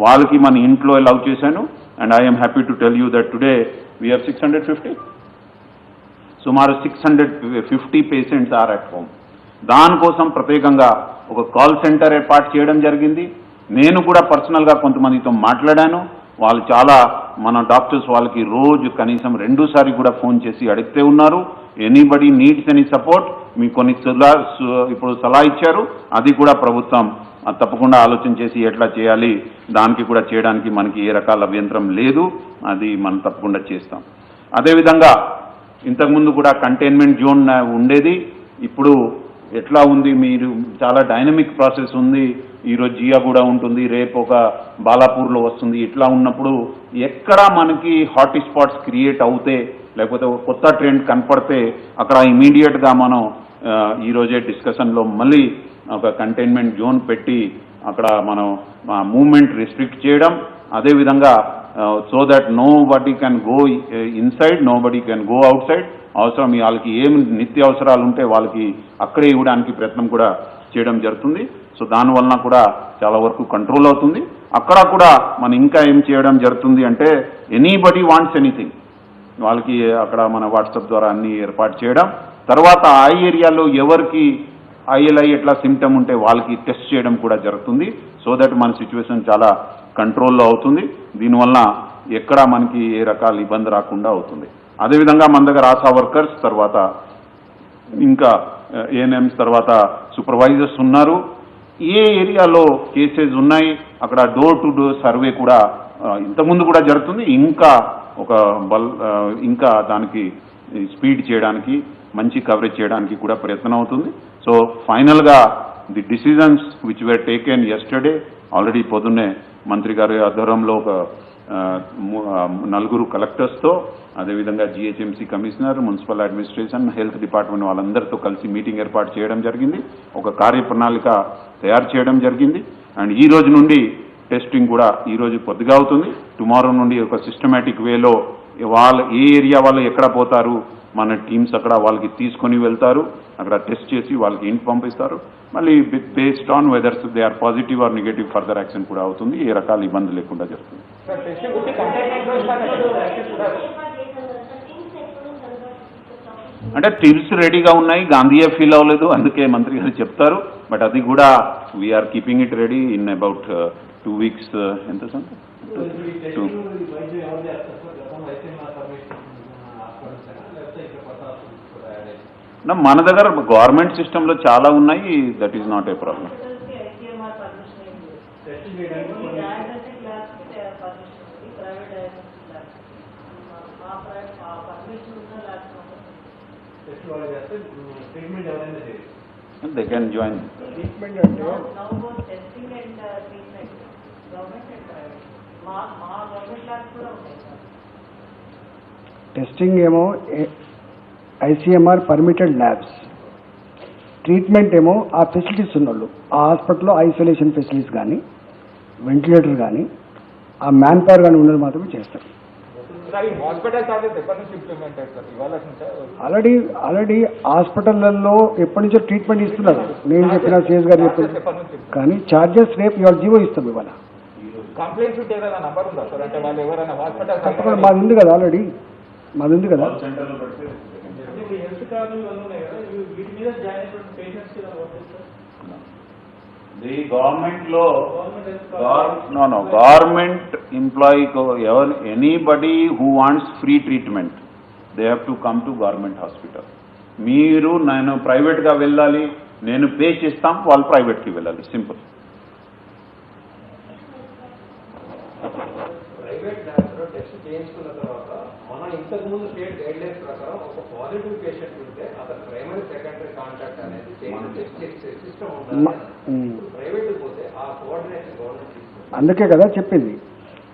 వాళ్ళకి మన ఇంట్లో అలౌ చేశాను. And I'm happy to tell you that today we have 650, సుమారు 650 పేషెంట్స్ ఆర్ అట్ హోమ్. దానికోసం ప్రత్యేకంగా ఒక కాల్ సెంటర్ ఏర్పాటు చేయడం జరిగింది. నేను కూడా పర్సనల్గా కొంతమందితో మాట్లాడాను. వాళ్ళు చాలా మన డాక్టర్స్ వాళ్ళకి రోజు కనీసం 2 సారి కూడా ఫోన్ చేసి అడిగితే ఉన్నారు. ఎనీబడి నీడ్స్ ఎనీ సపోర్ట్, మీకు కొన్ని ఇప్పుడు సలహా ఇచ్చారు, అది కూడా ప్రభుత్వం తప్పకుండా ఆలోచన చేసి ఎట్లా చేయాలి దానికి కూడా చేయడానికి మనకి ఏ రకాల అభ్యంతరం లేదు. అది మనం తప్పకుండా చేస్తాం. అదేవిధంగా ఇంతకుముందు కూడా కంటైన్మెంట్ జోన్ ఉండేది, ఇప్పుడు ఎట్లా ఉంది, మీరు చాలా డైనమిక్ ప్రాసెస్ ఉంది. ఈరోజు జియా కూడా ఉంటుంది, రేపు ఒక బాలాపూర్లో వస్తుంది. ఇట్లా ఉన్నప్పుడు ఎక్కడ మనకి హాట్ స్పాట్స్ క్రియేట్ అవుతే లేకపోతే ఒక కొత్త ట్రెండ్ కనపడితే అక్కడ ఇమీడియట్గా మనం ఈరోజే డిస్కషన్లో మళ్ళీ ఒక కంటైన్మెంట్ జోన్ పెట్టి అక్కడ మనం మూవ్మెంట్ రిస్ట్రిక్ట్ చేయడం. అదేవిధంగా so that nobody can go inside, nobody can go outside. అవసరం వాళ్ళకి ఏమి నిత్య అవసరాలు ఉంటే వాళ్ళకి అక్కడే ఇవ్వడానికి ప్రయత్నం కూడా చేయడం జరుగుతుంది. సో దానివలన కూడా చాలా వరకు కంట్రోల్ అవుతుంది. అక్కడ కూడా మనం ఇంకా ఏం చేయడం జరుగుతుంది అంటే ఎనీబడీ వాంట్స్ ఎనీథింగ్, వాళ్ళకి అక్కడ మన వాట్సాప్ ద్వారా అన్ని ఏర్పాటు చేయడం. తర్వాత ఆ ఏరియాలో ఎవరికి ఐఎల్ఐ ఎట్లా సిమ్టమ్ ఉంటే వాళ్ళకి టెస్ట్ చేయడం కూడా జరుగుతుంది. సో దట్ మన సిచ్యువేషన్ చాలా కంట్రోల్లో అవుతుంది. దీనివల్ల ఎక్కడ మనకి ఏ రకాల ఇబ్బంది రాకుండా అవుతుంది. అదేవిధంగా మన దగ్గర ఆశా వర్కర్స్, తర్వాత ఇంకా ఏఎన్ఎంస్, తర్వాత సూపర్వైజర్స్ ఉన్నారు. ఏ ఏరియాలో కేసెస్ ఉన్నాయి అక్కడ డోర్ టు డోర్ సర్వే కూడా ఇంతకుముందు కూడా జరుగుతుంది. ఇంకా దానికి స్పీడ్ చేయడానికి, మంచి కవరేజ్ చేయడానికి కూడా ప్రయత్నం అవుతుంది. సో ఫైనల్గా the decisions which were taken yesterday, already పొద్దున్నే మంత్రి గారి ఆధ్వర్యంలో ఒక 4 కలెక్టర్స్తో, అదేవిధంగా GHMC commissioner, municipal administration, health department వాళ్ళందరితో కలిసి మీటింగ్ ఏర్పాటు చేయడం జరిగింది. ఒక కార్యప్రణాళిక తయారు చేయడం జరిగింది. అండ్ ఈ రోజు నుండి టెస్టింగ్ కూడా ఈరోజు పొద్దుగా అవుతుంది. టుమారో నుండి ఒక సిస్టమేటిక్ వేలో ఏ ఏరియా వాళ్ళు ఎక్కడ పోతారు, మన టీమ్స్ అక్కడ వాళ్ళకి తీసుకొని వెళ్తారు, అక్కడ టెస్ట్ చేసి వాళ్ళకి ఇంటి పంపిస్తారు. మళ్ళీ based on whether they are positive or negative further action కూడా అవుతుంది. ఏ రకాల ఇబ్బంది లేకుండా జరుగుతుంది. అంటే టిల్స్ రెడీగా ఉన్నాయి, గాంధీయే ఫీల్ అవ్వలేదు, అందుకే మంత్రి గారు చెప్తారు. బట్ అది కూడా we are keeping it ready in about 2 weeks. ఎంత సార్? మన దగ్గర గవర్నమెంట్ సిస్టంలో చాలా ఉన్నాయి, that is not a problem. They can join. Testing ఏమో ఐసీఎంఆర్ పర్మిటెడ్ ల్యాబ్స్, ట్రీట్మెంట్ ఏమో ఆ ఫెసిలిటీస్ ఉన్నోళ్ళు, ఆ హాస్పిటల్లో ఐసోలేషన్ ఫెసిలిటీస్ కానీ, వెంటిలేటర్ కానీ, ఆ మ్యాన్ పవర్ కానీ ఉన్నది మాత్రమే చేస్తారు. సార్ ఈ హాస్పిటల్ చార్జెస్ ఎప్పటి నుంచి ఇంప్లిమెంట్ అవుతారు ఇవాళ నుంచా? ఆల్రెడీ హాస్పిటళ్లలో ఎప్పటి నుంచో ట్రీట్మెంట్ ఇస్తున్నారు. నేను చెప్పిన శేష్ గారు చెప్పారు. ఎప్పటి నుంచి కానీ ఛార్జెస్ రేపు ఇవాళ జీవో ఇస్తాం ఇవాళ. కంప్లైంట్ షీట్ ఏదైనా నంబర్ ఉందా సార్? అంటే వాళ్ళు ఎవరైనా హాస్పిటల్ తప్పకుండా మాది ఉంది కదా, ఆల్రెడీ మాది ఉంది కదా. సెంటర్లో పెడితే హెల్త్ కార్డులు ఇవన్నీ ఉన్నాయి కదా, వీటి మీద జాయిన్ అయినటువంటి పేషెంట్స్ ది గవర్నమెంట్ లో government employee anybody who wants free treatment they have to come to government hospital. మీరు నేను ప్రైవేట్గా వెళ్ళాలి, నేను పే చేస్తాం, వాళ్ళు ప్రైవేట్కి వెళ్ళాలి, సింపుల్. ప్రైవేట్ ల్యాబ్స్లో టెస్ట్ చేయించుకున్న తర్వాత మనం ఇంతకుముందు స్టేట్ గైడ్ లైన్స్ ప్రకారం ఒక పాజిటివ్ పేషెంట్ ఉంటే అతను ప్రైమరీ సెకండరీ కాంటాక్ట్ అనేది సిస్టమ్ ఉండాలి. ప్రైవేట్ పోతే ఆ కోఆర్డినేషన్ గవర్నమెంట్ తీసుకుంటుంది. అందుకే కదా చెప్పింది,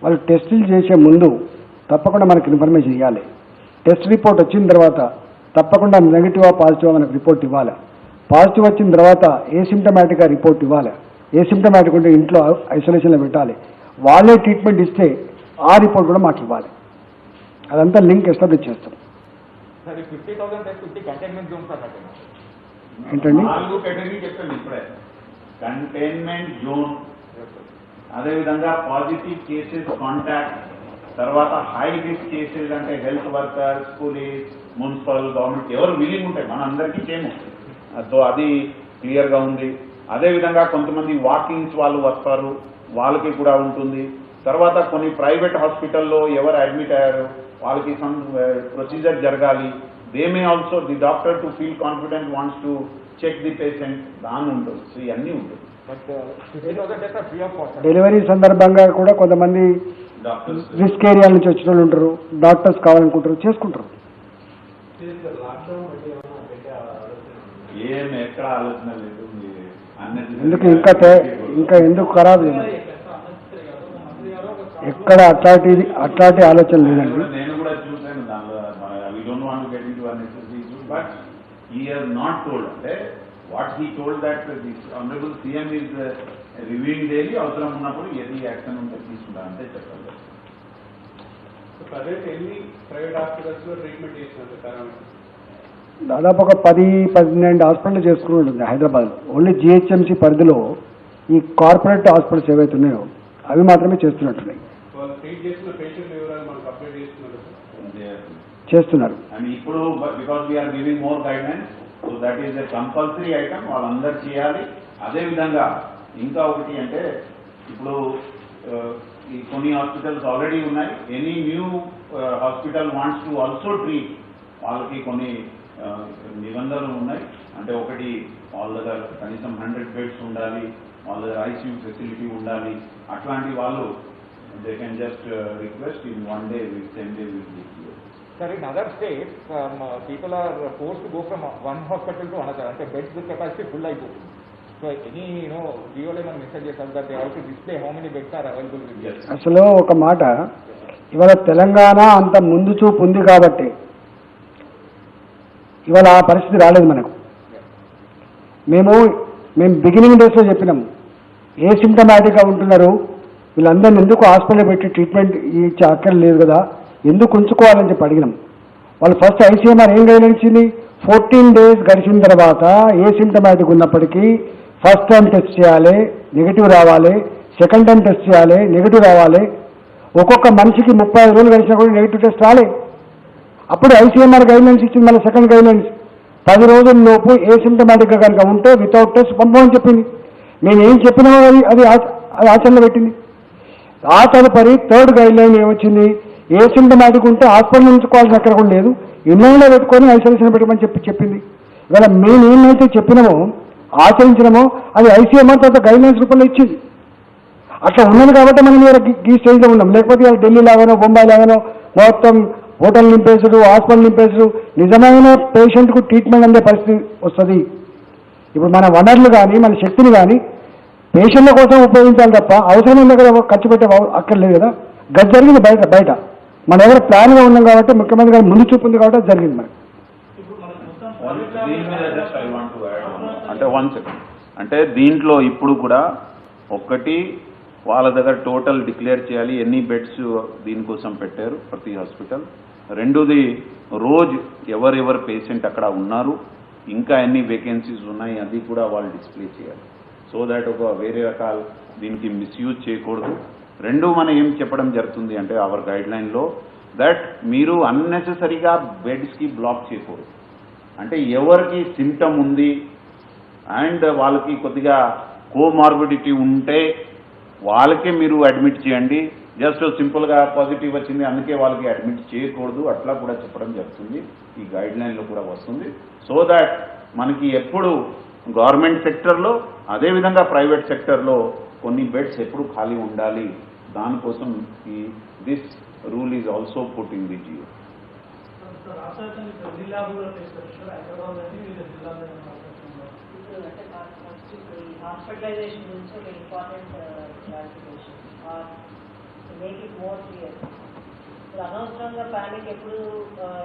వాళ్ళు టెస్టులు చేసే ముందు తప్పకుండా మనకి ఇన్ఫర్మేషన్ ఇవ్వాలి. టెస్ట్ రిపోర్ట్ వచ్చిన తర్వాత తప్పకుండా నెగిటివా పాజిటివా మనకు రిపోర్ట్ ఇవ్వాలి. పాజిటివ్ వచ్చిన తర్వాత ఏసిమ్టమాటిక్గా రిపోర్ట్ ఇవ్వాలి. ఏసిమ్టమాటిక్ ఉంటే ఇంట్లో ఐసోలేషన్లో పెట్టాలి. వాళ్ళే ట్రీట్మెంట్ ఇస్తే ఆ రిపోర్ట్ కూడా మాకు ఇవ్వాలి. అదంతా లింక్ ఎస్టాబ్లిష్ చేస్తాం. సార్ 50,000 టెస్ట్ 50 కంటైన్మెంట్ జోన్స్ అన్నట్టు ఏంటండి? 4 కేటగిరీ చెప్పండి ఇప్పుడే. కంటైన్మెంట్ జోన్, అదేవిధంగా పాజిటివ్ కేసెస్ కాంటాక్ట్, తర్వాత హై రిస్క్ కేసెస్ అంటే health workers, police, municipal, government ఎవరు విలీన్ ఉంటాయి, మన అందరికీ చేయము. సో అది క్లియర్గా ఉంది. అదేవిధంగా కొంతమంది వాకింగ్స్ వాళ్ళు వస్తారు, వాళ్ళకి కూడా ఉంటుంది. తర్వాత కొన్ని ప్రైవేట్ హాస్పిటల్లో ఎవరు అడ్మిట్ అయ్యారు వాళ్ళకి సమ్ ప్రొసీజర్ జరగాలి. They may also the doctor to feel confident wants to check the patient, దాని ఉంటుంది. సో ఇవన్నీ ఉంటుంది. But 50,000 test free of cost. Delivery సందర్భంగా కూడా కొంతమంది డాక్టర్స్ రిస్క్ ఏరియా నుంచి వచ్చిన వాళ్ళు ఉంటారు, డాక్టర్స్ కావాలనుకుంటారు, చేసుకుంటారు. ఏం ఎక్కడ ఆలోచన లేదు. ఎందుకు ఇంకా ఎందుకు ఖరాబ్ చేయాలి? ఎక్కడ అట్లాంటి ఆలోచన లేదండి. నేను కూడా చూసాను దానిలో. We don't want to get into unnecessary issues, but he has not told. అంటే what he told that this honourable CM is reviewing daily, అవసరం ఉన్నప్పుడు ఏది యాక్షన్ ఉంటే తీసుకుంటారు అంతే చెప్పాలి. ప్రైవేట్ వెళ్ళి ప్రైవేట్ హాస్పిటల్స్లో ట్రీట్మెంట్ చేస్తున్నారు. దాదాపు ఒక 10-12 హాస్పిటల్ చేసుకుని ఉంటుంది హైదరాబాద్లో. ఓన్లీ జిహెచ్ఎంసీ పరిధిలో ఈ కార్పొరేట్ హాస్పిటల్స్ ఏవైతే ఉన్నాయో అవి మాత్రమే చేస్తున్నట్టున్నాయి. చేస్తున్నారు. అండ్ ఇప్పుడు because we are giving more guidelines, so that is a compulsory item, వాళ్ళందరూ చేయాలి. అదేవిధంగా ఇంకా ఒకటి అంటే ఇప్పుడు ఈ కొన్ని హాస్పిటల్స్ ఆల్రెడీ ఉన్నాయి. Any new hospital wants to also treat, వాళ్ళకి కొన్ని నిబంధనలు ఉన్నాయి. అంటే ఒకటి వాళ్ళ దగ్గర కనీసం 100 బెడ్స్ ఉండాలి, వాళ్ళ దగ్గర ఐసీయూ ఫెసిలిటీ ఉండాలి. అట్లాంటి వాళ్ళు they can just request in 1 day, 10 days will be clear. Sir, in other states, people are forced to go from one hospital to another. అంటే beds capacity full అయిపోతుంది. So any GO లో మనం message చేస్తాం that they have to display how many beds are available with them. అసలు ఒక మాట, ఇవాళ తెలంగాణ అంత ముందు చూపు ఉంది కాబట్టి ఇవాళ ఆ పరిస్థితి రాలేదు మనకు. మేము బిగినింగ్ డేస్లో చెప్పినాం, ఏ సిమ్టమాటిక్గా ఉంటున్నారు వీళ్ళందరినీ ఎందుకు హాస్పిటల్ పెట్టి ట్రీట్మెంట్ ఇచ్చే అక్కర్లేదు కదా, ఎందుకు ఉంచుకోవాలని చెప్పి అడిగినాం. వాళ్ళు ఫస్ట్ ఐసీఎంఆర్ ఏం గైడ్లైన్స్ ఇచ్చింది, 14 days గడిచిన తర్వాత ఏ సిమ్టమాటిక్ ఉన్నప్పటికీ ఫస్ట్ టైం టెస్ట్ చేయాలి, నెగిటివ్ రావాలి, సెకండ్ టైం టెస్ట్ చేయాలి, నెగిటివ్ రావాలి. ఒక్కొక్క మనిషికి 35 రోజులు గడిచినా కూడా నెగిటివ్ టెస్ట్ రాలేదు. అప్పుడు ఐసీఎంఆర్ గైడ్లైన్స్ ఇచ్చింది. మళ్ళీ సెకండ్ గైడ్లైన్స్ 10 రోజుల లోపు ఏ సిమ్టమాటిక్గా కనుక ఉంటే వితౌట్ టెస్ట్ పంపమని చెప్పింది. మేము ఏం చెప్పినామో అది ఆచరణలో పెట్టింది. ఆ తదుపరి థర్డ్ గైడ్లైన్ ఏమొచ్చింది, ఏ సిమ్టమాటిక్ ఉంటే హాస్పిటల్ ఉంచుకోవాల్సిన ఎక్కడ కూడా లేదు, ఇన్లైన్లో పెట్టుకొని ఐసోలేషన్ పెట్టమని చెప్పింది. ఇవాళ మేము ఏమైతే చెప్పినామో ఆచరించినామో అది ఐసీఎంఆర్ తర్వాత గైడ్లైన్స్ రూపంలో ఇచ్చింది. అట్లా ఉన్నది కాబట్టి మనం ఈ స్టేజ్లో ఉన్నాం. లేకపోతే ఇవాళ ఢిల్లీ లాగానో బొంబాయి లాగానో మొత్తం హోటల్ నింపేసుడు, హాస్పిటల్ నింపేసుడు, నిజమైన పేషెంట్కు ట్రీట్మెంట్ అందే పరిస్థితి వస్తుంది. ఇప్పుడు మన వనరులు కానీ మన శక్తిని కానీ పేషెంట్ల కోసం ఉపయోగించాలి తప్ప అవసరమైన దగ్గర ఖర్చు పెట్టే అక్కర్లేదు కదా. గది జరిగింది బయట మన ఎవరు ప్లాన్గా ఉన్నాం కాబట్టి, ముఖ్యమంత్రి గారు ముందు చూపు ఉంది కాబట్టి అది జరిగింది మనకి. అంటే 1 second, అంటే దీంట్లో ఇప్పుడు కూడా ఒకటి వాళ్ళ దగ్గర టోటల్ డిక్లేర్ చేయాలి ఎన్ని బెడ్స్ దీనికోసం పెట్టారు ప్రతి హాస్పిటల్. రెండోది రోజు ఎవరెవరు పేషెంట్ అక్కడ ఉన్నారు, ఇంకా ఎన్ని వేకెన్సీస్ ఉన్నాయి అది కూడా వాళ్ళు డిస్ప్లే చేయాలి. సో దాట్ ఒక వేరే రకాల దీనికి మిస్యూజ్ చేయకూడదు. రెండు మనం ఏం చెప్పడం జరుగుతుంది అంటే అవర్ గైడ్లైన్లో దట్ మీరు అన్నెసెసరీగా బెడ్స్కి బ్లాక్ చేయకూడదు. అంటే ఎవరికి సిమ్టమ్ ఉంది అండ్ వాళ్ళకి కొద్దిగా కోమార్బిడిటీ ఉంటే వాళ్ళకే మీరు అడ్మిట్ చేయండి. జస్ట్ సింపుల్గా పాజిటివ్ వచ్చింది అందుకే వాళ్ళకి అడ్మిట్ చేయకూడదు అట్లా కూడా చెప్పడం జరుగుతుంది. ఈ గైడ్లైన్లో కూడా వస్తుంది. సో దాట్ మనకి ఎప్పుడు గవర్నమెంట్ సెక్టర్లో అదేవిధంగా ప్రైవేట్ సెక్టర్లో కొన్ని బెడ్స్ ఎప్పుడు ఖాళీ ఉండాలి, దానికోసం ఈ this rule is also put in the GO. Hospitalisation గురించి ఒక important clarification make it more clear. ఇప్పుడు అనవసరంగా ప్యానిక్ ఎప్పుడు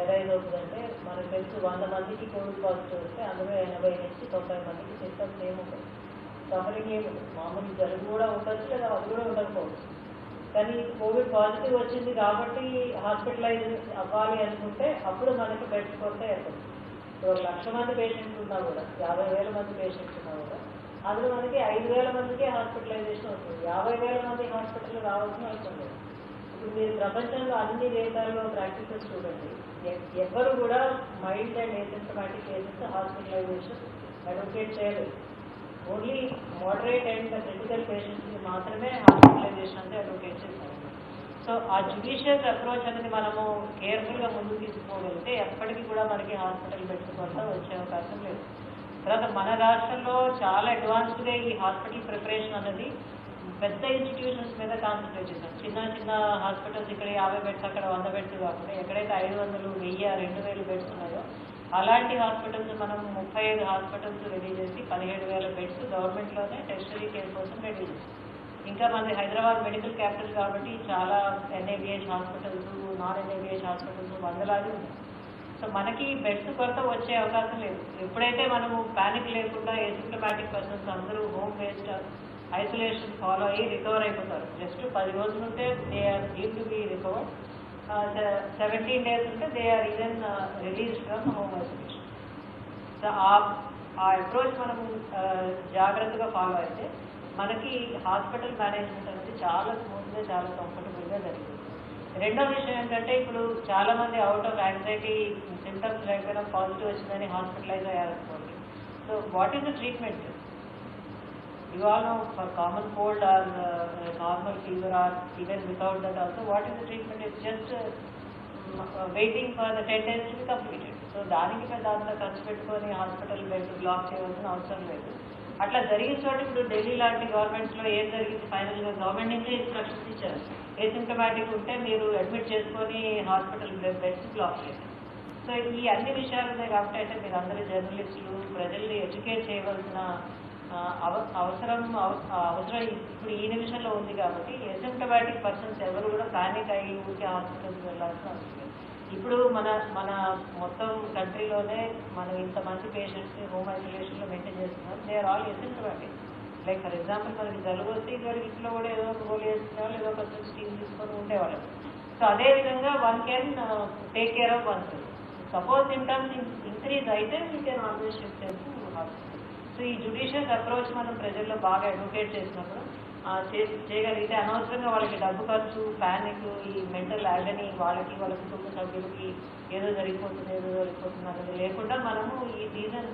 ఎరైజ్ అవుతుందంటే మనకు తెలుసు 100 మందికి కోవిడ్ పాజిటివ్ వస్తే అందులో 80 నుంచి 90 మందికి సిమ్టమ్స్ ఏముంటుంది, సఫరింగ్ ఏముంటుంది, మామూలు జలుబు కూడా ఉండొచ్చు లేదా అది కూడా ఉండకపోవచ్చు. కానీ కోవిడ్ పాజిటివ్ వచ్చింది కాబట్టి హాస్పిటలైజ్ అవ్వాలి అనుకుంటే అప్పుడు మనకి బెడ్స్ కొరత ఏర్పడుతుంది. ఇప్పుడు 1,00,000 మంది పేషెంట్స్ ఉన్నా కూడా 50,000 మంది పేషెంట్స్ ఉన్నా కూడా అందులో మనకి 5,000 మందికే హాస్పిటలైజేషన్ అవుతుంది. 50,000 మంది హాస్పిటల్ రావాల్సిన అవసరం లేదు. ఇప్పుడు మీరు ప్రపంచంలో అన్ని దేశాల్లో ప్రాక్టీసెస్ చూడండి, ఎవరు కూడా mild and asymptomatic cases hospitalisation advocate చేయలేదు. ఓన్లీ మోడరేట్ అండ్ క్రిటికల్ పేషెంట్స్కి మాత్రమే హాస్పిటలైజేషన్ అంటే అడ్వకేట్ చేస్తారు. సో ఆ జ్యుడిషియస్ అప్రోచ్ అనేది మనము కేర్ఫుల్గా ముందుకు తీసుకోగలిగితే ఎప్పటికీ కూడా మనకి హాస్పిటల్ బెడ్స్ కొరత వచ్చే అవకాశం లేదు. తర్వాత మన రాష్ట్రంలో చాలా అడ్వాన్స్డ్గా ఈ హాస్పిటల్ ప్రిపరేషన్ అనేది పెద్ద ఇన్స్టిట్యూషన్స్ మీద కాన్సన్ట్రేట్ చేశాం. చిన్న చిన్న హాస్పిటల్స్ ఇక్కడ 50 బెడ్స్ అక్కడ 100 బెడ్స్ కాకుండా ఎక్కడైతే 500, 1000, 2000 బెడ్స్ ఉన్నాయో అలాంటి హాస్పిటల్స్ మనం 35 హాస్పిటల్స్ రెడీ చేసి 17,000 బెడ్స్ గవర్నమెంట్లోనే టెరిటరీ కేర్ కోసం రెడీ చేసి, ఇంకా మనది హైదరాబాద్ మెడికల్ క్యాపిటల్ కాబట్టి చాలా NABH hospitals, non NABH hospitals వందలాది ఉన్నాయి. సో మనకి బెడ్స్ కొరత వచ్చే అవకాశం లేదు. ఎప్పుడైతే మనము ప్యానిక్ లేకుండా ఏసిమ్టమాటిక్ పర్సన్స్ అందరూ హోమ్ బేస్డ్ ఐసోలేషన్ ఫాలో అయ్యి రికవర్ అయిపోతారు. జస్ట్ 10 రోజులు ఉంటే they are deemed to be recovered, 17 days ఉంటే they are even released from home isolation. So ఆ అప్రోచ్ మనము జాగ్రత్తగా ఫాలో అయితే మనకి హాస్పిటల్ మేనేజ్మెంట్ అనేది చాలా స్మూత్గా చాలా కంఫర్టబుల్గా జరిగింది. రెండో విషయం ఏంటంటే ఇప్పుడు చాలామంది అవుట్ ఆఫ్ యాంగ్జైటీ సిమ్టమ్స్ లేకపోయినా పాజిటివ్ వచ్చిందని హాస్పిటలైజ్ అయ్యారనుకోండి. So what is the treatment? You all know for common cold or normal fever or even without that also what is the treatment? It's just waiting for the 10 days to be completed. So దానికి పెద్ద అంత ఖర్చు పెట్టుకొని hospital bed black చేయవలసిన అవసరం లేదు. అట్లా జరిగిన చోట ఇప్పుడు ఢిల్లీ లాంటి గవర్నమెంట్స్లో ఏం జరిగింది, ఫైనల్గా గవర్నమెంట్ నుంచే ఇన్స్ట్రక్షన్స్ ఇచ్చారు, ఏసిమ్టమాటిక్ ఉంటే మీరు అడ్మిట్ చేసుకొని హాస్పిటల్ బెడ్స్ బ్లాక్ చేశారు. సో ఈ అన్ని విషయాలు ఉన్నాయి కాబట్టి అయితే మీరు అందరూ జర్నలిస్టులు ప్రజల్ని ఎడ్యుకేట్ చేయవలసిన అవసరం ఇప్పుడు ఈ నిమిషంలో ఉంది. కాబట్టి ఏసిమ్టమాటిక్ పర్సన్స్ ఎవరు కూడా ప్యానిక్ అయ్యి ఊరికే హాస్పిటల్కి వెళ్ళాల్సిన అవసరం లేదు. ఇప్పుడు మన మొత్తం కంట్రీలోనే మనం ఇంతమంది పేషెంట్స్ని హోమ్ ఐసోలేషన్లో మెయింటైన్ చేస్తున్నాం. They are all asymptomatic. Like for example మనకి జలుబు వస్తే ఇదివరకు ఇంట్లో కూడా ఏదో ఒక గోళీ వేసుకునేవాళ్ళు, ఏదో కొంచెం స్టీమ్ తీసుకొని ఉండేవాళ్ళు. సో అదేవిధంగా one can take care of one self. Suppose symptoms increase అయితే వీ కెన్ ఆల్వేస్ షిఫ్ట్ చేస్తూ హాస్పిటల్. సో ఈ జ్యుడిషియస్ అప్రోచ్ మనం ప్రజల్లో బాగా అడ్వకేట్ చేసినప్పుడు చేయగలిగితే అనవసరంగా వాళ్ళకి డబ్బు ఖర్చు, ప్యానిక్, ఈ మెంటల్ యాగనీ వాళ్ళకి వాళ్ళ కుటుంబ సభ్యులకి ఏదో జరిగిపోతుంది అనేది లేకుండా మనము ఈ సీజన్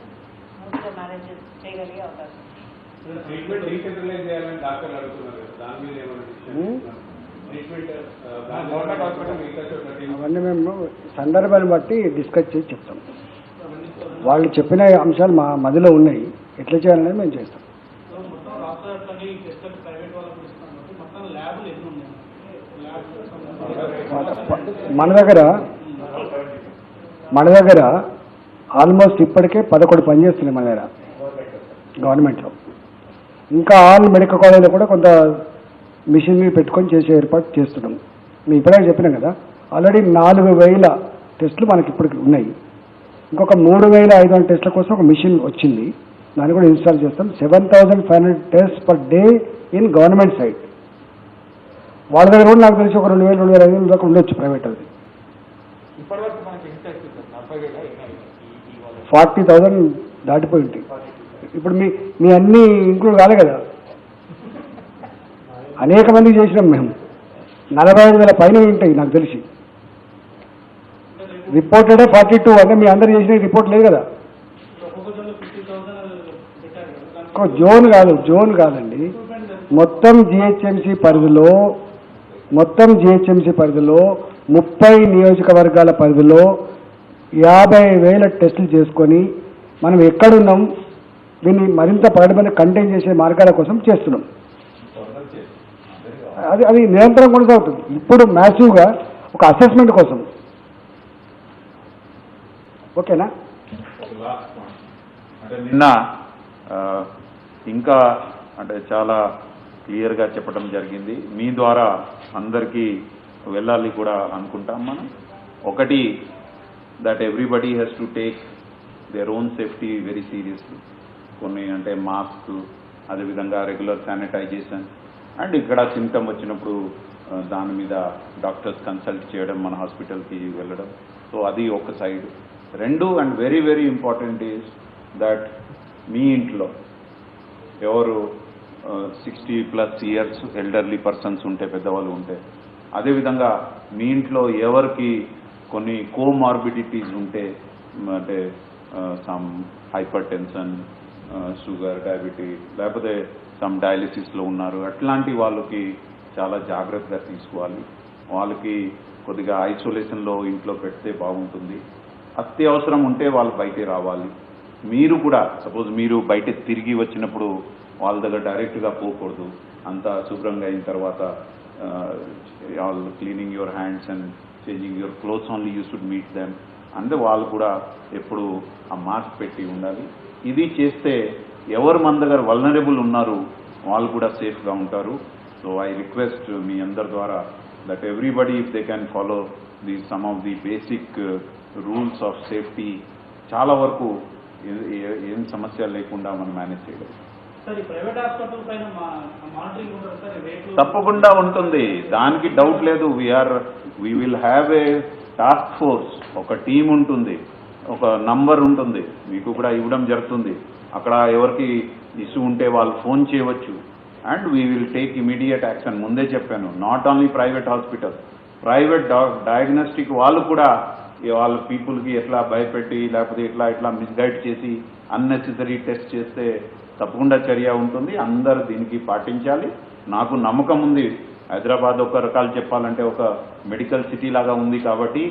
స్మూత్గా మేనేజ్ చేయగలిగే అవకాశం. ట్రీట్మెంట్ డీసెంట్రలైజ్ చేయాలని డాక్టర్లు అడుగుతున్నారు, దాని మీద ఏమైనా ట్రీట్మెంట్ గవర్నమెంట్ హాస్పిటల్ అవన్నీ మేము సందర్భాన్ని బట్టి డిస్కస్ చేసి చెప్తాం. వాళ్ళు చెప్పిన అంశాలు మా మదిలో ఉన్నాయి, ఎట్లా చేయాలనేది మేము చేస్తాం. మన దగ్గర ఆల్మోస్ట్ ఇప్పటికే 11 పనిచేస్తున్నాయి మన దగ్గర గవర్నమెంట్లో. ఇంకా ఆల్ మెడికల్ కాలేజ్లో కూడా కొంత మిషనరీ పెట్టుకొని చేసే ఏర్పాటు చేస్తున్నాం. మేము ఇప్పుడే చెప్పినాం కదా, ఆల్రెడీ 4,000 టెస్టులు మనకి ఇప్పటికి ఉన్నాయి. ఇంకొక 3,500 టెస్టుల కోసం ఒక మిషన్ వచ్చింది, దాన్ని కూడా ఇన్స్టాల్ చేస్తాం. 7,500 test per day in government side. వాళ్ళ దగ్గర కూడా నాకు తెలిసి ఒక 2,000, 2,500 దాకా ఉండొచ్చు ప్రైవేట్ అది. ఇప్పటివరకు మనకి ఎంత ఇస్తుంది సార్? 40,000 40,000 దాటిపోయి ఉంటాయి. ఇప్పుడు మీ అన్నీ ఇంక్లూడ్ కాలే కదా, అనేక మందికి చేసినాం మేము. 45,000 పైన ఉంటాయి నాకు తెలిసి. రిపోర్టెడే 42, అంటే మీ అందరు చేసిన రిపోర్ట్ లేదు కదా. జోన్ కాదండి, మొత్తం జిహెచ్ఎంసీ పరిధిలో 30 నియోజకవర్గాల పరిధిలో 50,000 టెస్టులు చేసుకొని మనం ఎక్కడున్నాం, దీన్ని మరింత పగడబంది కంటైన్ చేసే మార్గాల కోసం చేస్తున్నాం. అది నిరంతరం కొనసాగుతుంది. ఇప్పుడు మ్యాసివ్గా ఒక అసెస్మెంట్ కోసం. ఓకేనా? అంటే నిన్న ఇంకా అంటే చాలా క్లియర్గా చెప్పడం జరిగింది. మీ ద్వారా అందరికీ వెళ్ళాలి కూడా అనుకుంటాం మనం. ఒకటి, that everybody has to take their own safety very seriously. కొన్ని అంటే మాస్క్, అదేవిధంగా రెగ్యులర్ శానిటైజేషన్, అండ్ ఇక్కడ సిమ్టమ్ వచ్చినప్పుడు దాని మీద డాక్టర్స్ కన్సల్ట్ చేయడం, మన హాస్పిటల్కి వెళ్ళడం. సో అది ఒక సైడ్. రెండు, and very very important is that మీ ఇంట్లో ఎవరు 60+ ఇయర్స్ ఎల్డర్లీ పర్సన్స్ ఉంటే, పెద్దవాళ్ళు ఉంటే, అదేవిధంగా మీ ఇంట్లో ఎవరికి కొన్ని కోమార్బిడిటీస్ ఉంటే, అంటే some hyper tension, sugar, diabetes, లేకపోతే సమ్ డయాలిసిస్లో ఉన్నారు, అట్లాంటి వాళ్ళకి చాలా జాగ్రత్తగా తీసుకోవాలి. వాళ్ళకి కొద్దిగా ఐసోలేషన్లో ఇంట్లో పెడితే బాగుంటుంది. అత్యవసరం ఉంటే వాళ్ళు బయటే రావాలి. మీరు కూడా సపోజ్ మీరు బయట తిరిగి వచ్చినప్పుడు వాళ్ళ దగ్గర డైరెక్ట్గా పోకూడదు. అంతా శుభ్రంగా అయిన తర్వాత all cleaning your hands and changing your clothes only you should meet them. అంటే వాళ్ళు కూడా ఎప్పుడు ఆ మాస్క్ పెట్టి ఉండాలి. ఇది చేస్తే ఎవరు మన దగ్గర వల్నరబుల్ ఉన్నారు వాళ్ళు కూడా సేఫ్గా ఉంటారు. సో ఐ రిక్వెస్ట్ మీ అందరి ద్వారా that everybody if they can follow some of the basic rules of safety, చాలా వరకు ఏం సమస్య లేకుండా మనం మేనేజ్ చేయగలం. తప్పకుండా ఉంటుంది, దానికి డౌట్ లేదు. We will have a task force, ఒక టీం ఉంటుంది, ఒక నంబర్ ఉంటుంది, మీకు కూడా ఇవ్వడం జరుగుతుంది. అక్కడ ఎవరికి ఇష్యూ ఉంటే వాళ్ళు ఫోన్ చేయవచ్చు. And we will take immediate action. ముందే చెప్పాను, not only private hospital, private diagnostic వాళ్ళు కూడా వాళ్ళ పీపుల్కి ఎట్లా భయపెట్టి లేకపోతే ఇట్లా మిస్గైడ్ చేసి అన్నెసెసరీ టెస్ట్ చేస్తే తప్పకుండా చర్య ఉంటుంది. అందరూ దీనికి పాటించాలి. నాకు నమ్మకం ఉంది, హైదరాబాద్ ఒక రకాలు చెప్పాలంటే ఒక మెడికల్ సిటీ లాగా ఉంది కాబట్టి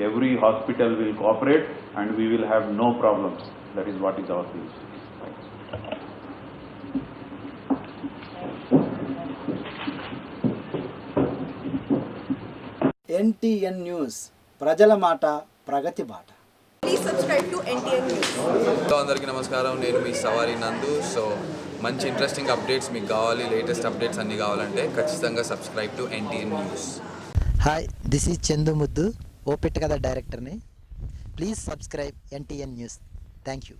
every hospital will cooperate and we will have no problems. That is what is our feels. NTN news, ప్రజల మాట, ప్రగతి బాట. Please subscribe to NTN News. అందరికీ నమస్కారం, నేను మీ సవారి నందు. సో మంచి ఇంట్రెస్టింగ్ అప్డేట్స్ మీకు కావాలి, లేటెస్ట్ అప్డేట్స్ అన్నీ కావాలంటే ఖచ్చితంగా subscribe to NTN news. Hi, this is Chandu ముద్దు, ఓపెట్ కథ డైరెక్టర్ని. Please subscribe NTN news. Thank you.